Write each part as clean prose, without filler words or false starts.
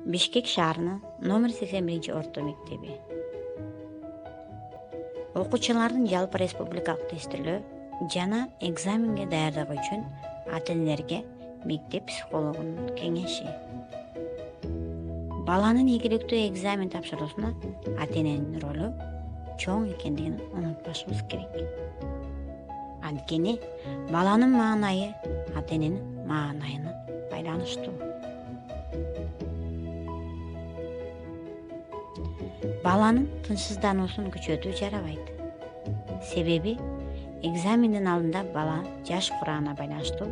Бишкек шаарынын номер 81-орто мектеби. Окуучулардын жалпы республикалык тестилөө жана экзаменге даярдыгы үчүн ата-энелерге мектеп психологунун кеңеши. Баланын ийгиликтүү экзамен тапшыруусуна ата-эненин ролу чоң экендигин унутпашыбыз керек. Анткени баланын маанайы ата-эненин маанайына байланыштуу. Баланын тынчсыздануусун күчөтүү жарабайт. Себеби экзамендин алдында бала жаш курамына байланыштуу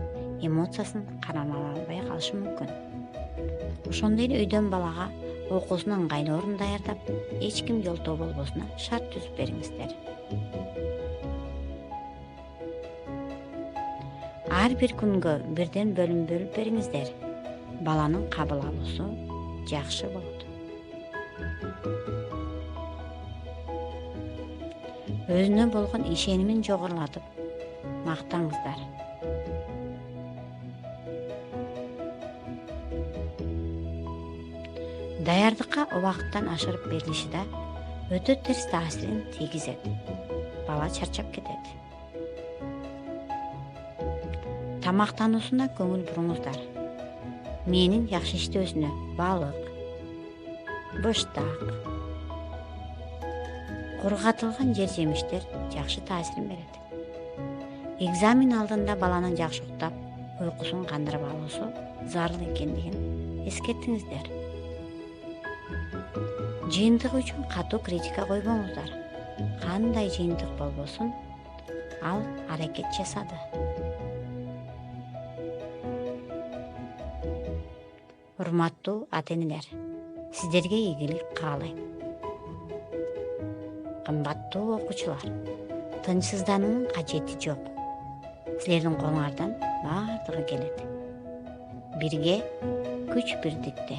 эмоциясын кармала албай калышы мүмкүн. Ошондой эле үйдөн балага окуусун ыңгайлуу орун даярдап, эч ким жолтоо болбосуна шарт түзүп бериңиздер. Ар бир күнгө бирден бөлүм бөлүп бериңиздер. Баланын кабыл алуусу жакшы болот. Өзүнө болгон ишенимин жогорулатып мактаңыздар. Даярдыкка убакыттан ашырып берилиши да өтө терс таасирин тийгизет. Бала чарчап кетет. Тамактануусуна көңүл буруңуздар. Менин жакшы иштөөсүнө балык, быштак, кургатылган жер жемиштер жакшы таасирин берет. Экзамен алдында баланын жакшы уктап, уйкусун кандырып алуусу зарыл экендигин эскертиңиздер. Жыйынтык үчүн катуу критика койбоңуздар. Кандай жыйынтык болбосун, ал аракет жасады. Урматтуу ата-энелер, сиздерге ийгилик каалайм. Кымбаттуу окуучулар, тынчсыздануунун кажети жок. Силердин колуңардан бардыгы келет. Бирге күч бирдикте.